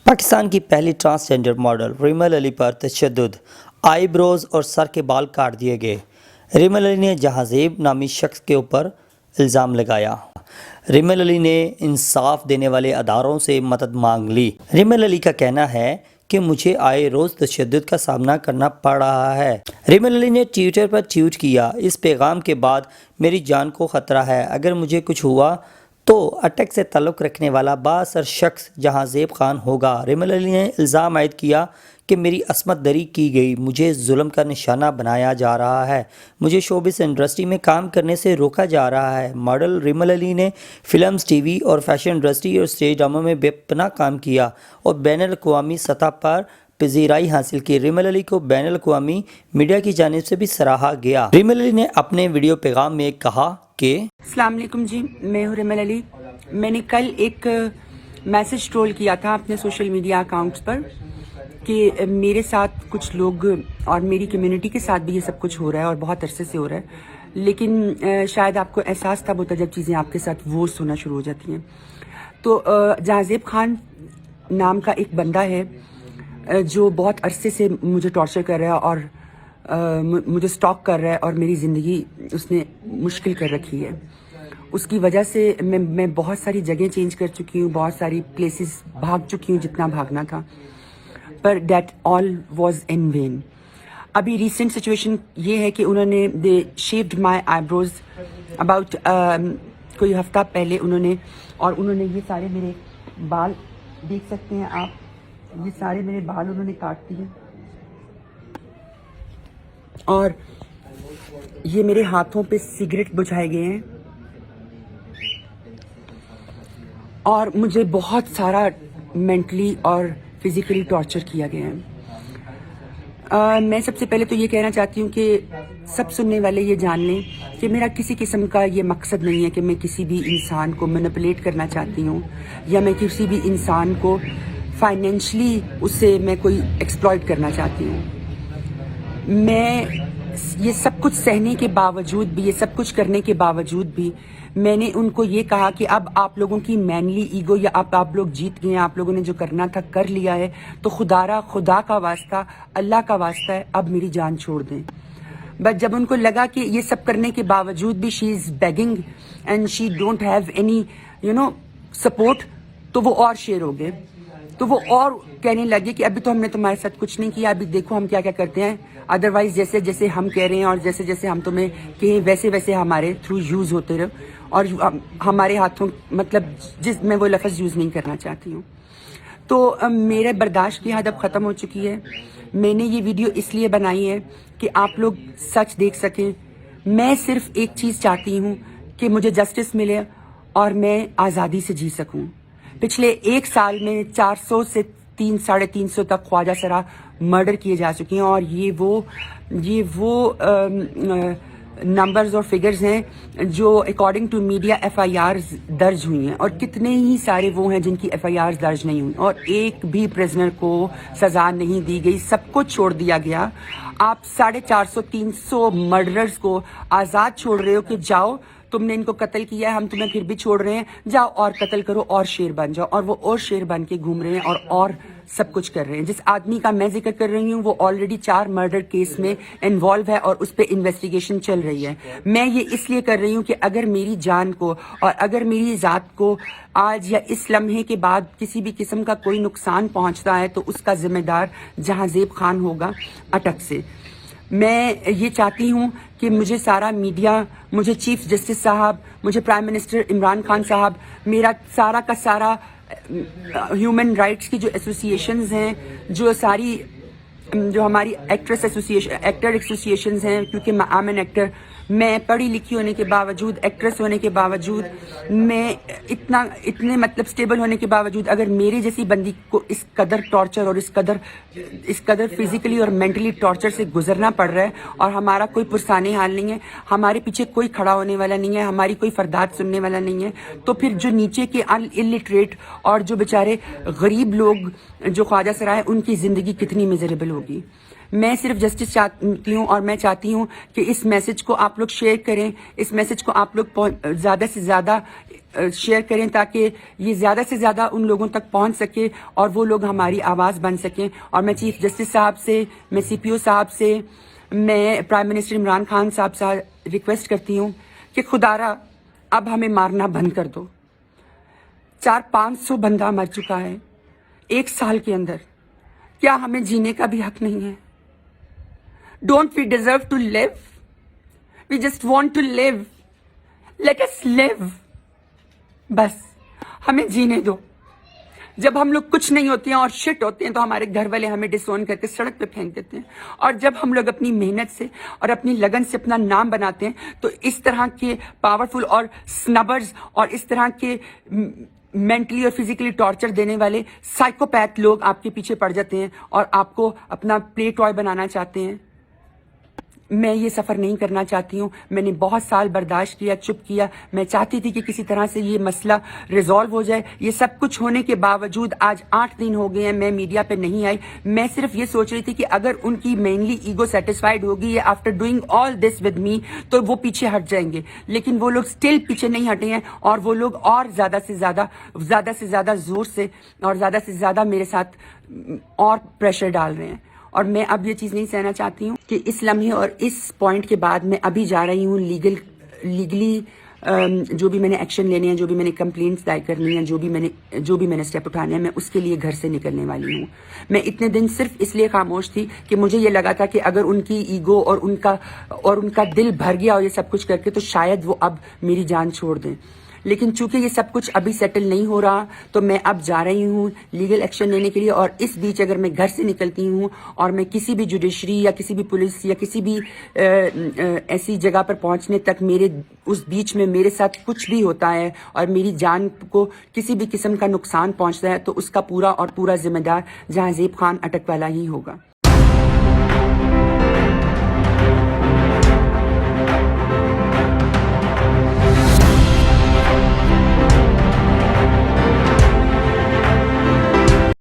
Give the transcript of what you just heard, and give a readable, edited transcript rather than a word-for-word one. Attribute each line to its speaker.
Speaker 1: پاکستان کی پہلی transgender model ریمل علی پر تشدد، آئی بروز اور سر کے بال کاٹ دیے گئے۔ ریمل علی نے جہازیب نامی شخص کے اوپر الزام لگایا۔ ریمل علی نے انصاف دینے والے اداروں سے مدد مانگ لی۔ ریمل علی کا کہنا ہے کہ مجھے آئے روز تشدد کا سامنا کرنا پڑ رہا ہے۔ ریمل علی نے ٹویٹر پر ٹویٹ کیا، اس پیغام کے بعد میری جان کو خطرہ ہے، اگر مجھے کچھ ہوا تو اٹک سے تعلق رکھنے والا بااثر شخص جہازیب خان ہوگا۔ ریمل علی نے الزام عائد کیا کہ میری عصمت دری کی گئی، مجھے ظلم کا نشانہ بنایا جا رہا ہے، مجھے شوبز انڈسٹری میں کام کرنے سے روکا جا رہا ہے۔ ماڈل ریمل علی نے فلمز، ٹی وی اور فیشن انڈسٹری اور اسٹیج ڈراموں میں بے پناہ کام کیا اور بین الاقوامی سطح پر پذیرائی حاصل کی۔ ریمل علی کو بین الاقوامی میڈیا کی جانب سے بھی سراہا گیا۔ ریمل علی نے اپنے ویڈیو پیغام میں کہا کہ
Speaker 2: السلام علیکم جی، میں ہوں ریمل علی۔ میں نے کل ایک میسج ٹرول کیا تھا اپنے سوشل میڈیا اکاؤنٹس پر کہ میرے ساتھ کچھ لوگ اور میری کمیونٹی کے ساتھ بھی یہ سب کچھ ہو رہا ہے اور بہت عرصے سے ہو رہا ہے، لیکن شاید آپ کو احساس تب ہوتا جب چیزیں آپ کے ساتھ ورس ہونا شروع ہو جاتی ہیں۔ تو جہازیب خان نام کا ایک بندہ ہے جو بہت عرصے سے مجھے ٹارچر کر رہا ہے اور مجھے سٹاک کر رہا ہے اور میری زندگی اس نے مشکل کر رکھی ہے۔ اس کی وجہ سے میں بہت ساری جگہیں چینج کر چکی ہوں، بہت ساری پلیسز بھاگ چکی ہوں جتنا بھاگنا تھا، پر that all was in vain. ابھی ریسنٹ سچویشن یہ ہے کہ انہوں نے دے شیوڈ مائی آئی بروز اباؤٹ کوئی ہفتہ پہلے انہوں نے یہ سارے میرے بال دیکھ سکتے ہیں آپ، یہ سارے میرے بال انہوں نے کاٹ دیے اور یہ میرے ہاتھوں پہ سگریٹ بجھائے گئے ہیں اور مجھے بہت سارا مینٹلی اور فزیکلی ٹارچر کیا گیا ہے۔ میں سب سے پہلے تو یہ کہنا چاہتی ہوں کہ سب سننے والے یہ جان لیں کہ میرا کسی قسم کا یہ مقصد نہیں ہے کہ میں کسی بھی انسان کو مینپولیٹ کرنا چاہتی ہوں یا میں کسی بھی انسان کو فائنینشلی اس سے میں کوئی ایکسپلائٹ کرنا چاہتی ہوں۔ میں یہ سب کچھ سہنے کے باوجود بھی، یہ سب کچھ کرنے کے باوجود بھی میں نے ان کو یہ کہا کہ اب آپ لوگوں کی مینلی ایگو یا اب آپ لوگ جیت گئے ہیں، آپ لوگوں نے جو کرنا تھا کر لیا ہے، تو خدا کا واسطہ، اللہ کا واسطہ ہے، اب میری جان چھوڑ دیں۔ بٹ جب ان کو لگا کہ یہ سب کرنے کے باوجود بھی she is begging and she don't have any support, تو وہ اور شیر ہو گئے، تو وہ اور کہنے لگے کہ ابھی تو ہم نے تمہارے ساتھ کچھ نہیں کیا، ابھی دیکھو ہم کیا کیا کرتے ہیں، ادروائز جیسے جیسے ہم کہہ رہے ہیں اور جیسے جیسے ہم تمہیں کہیں ویسے ویسے ہمارے تھرو یوز ہوتے رہو، اور ہمارے ہاتھوں مطلب جس میں وہ لفظ یوز نہیں کرنا چاہتی ہوں۔ تو میرے برداشت کی حد اب ختم ہو چکی ہے۔ میں نے یہ ویڈیو اس لیے بنائی ہے کہ آپ لوگ سچ دیکھ سکیں۔ میں صرف ایک چیز چاہتی ہوں کہ مجھے جسٹس ملے اور میں آزادی سے جی سکوں۔ پچھلے ایک سال میں 400 سے 350 تک خواجہ سرا مرڈر کیے جا چکے ہیں، اور یہ وہ نمبرز اور فگرز ہیں جو اکارڈنگ ٹو میڈیا ایف آئی آرز درج ہوئی ہیں، اور کتنے ہی سارے وہ ہیں جن کی ایف آئی آرز درج نہیں ہوئی اور ایک بھی پرزنر کو سزا نہیں دی گئی، سب کو چھوڑ دیا گیا۔ آپ 450-300 مرڈررز کو آزاد چھوڑ رہے ہو کہ جاؤ، تم نے ان کو قتل کیا ہے، ہم تمہیں پھر بھی چھوڑ رہے ہیں، جاؤ اور قتل کرو اور شیر بن جاؤ، اور وہ اور شیر بن کے گھوم رہے ہیں اور سب کچھ کر رہے ہیں۔ جس آدمی کا میں ذکر کر رہی ہوں وہ آلریڈی 4 مرڈر کیس میں انوالو ہے اور اس پہ انویسٹیگیشن چل رہی ہے۔ میں یہ اس لیے کر رہی ہوں کہ اگر میری جان کو اور اگر میری ذات کو آج یا اس لمحے کے بعد کسی بھی قسم کا کوئی نقصان پہنچتا ہے تو اس کا ذمہ دار جہازیب خان ہوگا اٹک سے۔ میں یہ چاہتی ہوں کہ مجھے سارا میڈیا، مجھے چیف جسٹس صاحب، مجھے پرائم منسٹر عمران خان صاحب، میرا سارا کا سارا ہیومن رائٹس کی جو ایسوسیشنز ہیں، جو ہماری ایکٹر ایسوسیشنز ہیں، کیونکہ میں آئی این ایکٹر، میں پڑھی لکھی ہونے کے باوجود، ایکٹریس ہونے کے باوجود، میں اتنے مطلب سٹیبل ہونے کے باوجود اگر میری جیسی بندی کو اس قدر ٹارچر اور اس قدر فزیکلی اور مینٹلی ٹارچر سے گزرنا پڑ رہا ہے اور ہمارا کوئی پرسانے حال نہیں ہے، ہمارے پیچھے کوئی کھڑا ہونے والا نہیں ہے، ہماری کوئی فریاد سننے والا نہیں ہے، تو پھر جو نیچے کے الٹریٹ اور جو بیچارے غریب لوگ جو خواجہ سرائے، ان کی زندگی کتنی میزریبل ہوگی۔ میں صرف جسٹس چاہتی ہوں اور میں چاہتی ہوں کہ اس میسج کو آپ لوگ شیئر کریں، اس میسج کو آپ لوگ زیادہ سے زیادہ شیئر کریں تاکہ یہ زیادہ سے زیادہ ان لوگوں تک پہنچ سکے اور وہ لوگ ہماری آواز بن سکیں. اور میں چیف جسٹس صاحب سے، میں سی پی او صاحب سے، میں پرائم منسٹر عمران خان صاحب سے ریکویسٹ کرتی ہوں کہ خدا را اب ہمیں مارنا بند کر دو. 400-500 بندہ مر چکا ہے 1 سال کے اندر. کیا ہمیں جینے کا بھی حق نہیں ہے؟ Don't we deserve to live? We just want to live. Let us live. بس ہمیں جینے دو. جب ہم لوگ کچھ نہیں ہوتے ہیں اور شٹ ہوتے ہیں تو ہمارے گھر والے ہمیں ڈس اون کر کے سڑک پہ پھینک دیتے ہیں. اور جب ہم لوگ اپنی محنت سے اور اپنی لگن سے اپنا نام بناتے ہیں تو اس طرح کے پاورفل اور سنبرز اور اس طرح کے مینٹلی اور فزیکلی ٹارچر دینے والے سائیکوپیتھ لوگ آپ کے پیچھے پڑ جاتے ہیں اور آپ کو اپنا پلے ٹوائے بنانا چاہتے ہیں. میں یہ سفر نہیں کرنا چاہتی ہوں. میں نے بہت سال برداشت کیا، چپ کیا. میں چاہتی تھی کہ کسی طرح سے یہ مسئلہ ریزالو ہو جائے. یہ سب کچھ ہونے کے باوجود آج 8 دن ہو گئے ہیں میں میڈیا پہ نہیں آئی. میں صرف یہ سوچ رہی تھی کہ اگر ان کی مینلی ایگو سیٹسفائیڈ ہوگی after doing all this with me تو وہ پیچھے ہٹ جائیں گے. لیکن وہ لوگ اسٹل پیچھے نہیں ہٹے ہیں اور وہ لوگ اور زیادہ سے زیادہ زور سے اور زیادہ سے زیادہ میرے ساتھ اور پریشر ڈال رہے ہیں. اور میں اب یہ چیز نہیں سہنا چاہتی ہوں کہ اس لمحے اور اس پوائنٹ کے بعد میں ابھی جا رہی ہوں لیگلی جو بھی میں نے ایکشن لینے ہیں، جو بھی میں نے کمپلینٹس دائر کرنی ہیں، جو بھی میں نے اسٹیپ اٹھانے ہیں، میں اس کے لیے گھر سے نکلنے والی ہوں. میں اتنے دن صرف اس لیے خاموش تھی کہ مجھے یہ لگا تھا کہ اگر ان کی ایگو اور ان کا دل بھر گیا اور یہ سب کچھ کر کے تو شاید وہ اب میری جان چھوڑ دیں. لیکن چونکہ یہ سب کچھ ابھی سیٹل نہیں ہو رہا تو میں اب جا رہی ہوں لیگل ایکشن لینے کے لیے. اور اس بیچ اگر میں گھر سے نکلتی ہوں اور میں کسی بھی جوڈیشری یا کسی بھی پولیس یا کسی بھی ایسی جگہ پر پہنچنے تک میرے اس بیچ میں میرے ساتھ کچھ بھی ہوتا ہے اور میری جان کو کسی بھی قسم کا نقصان پہنچتا ہے تو اس کا پورا ذمہ دار جہاں زیب خان اٹک والا ہی ہوگا.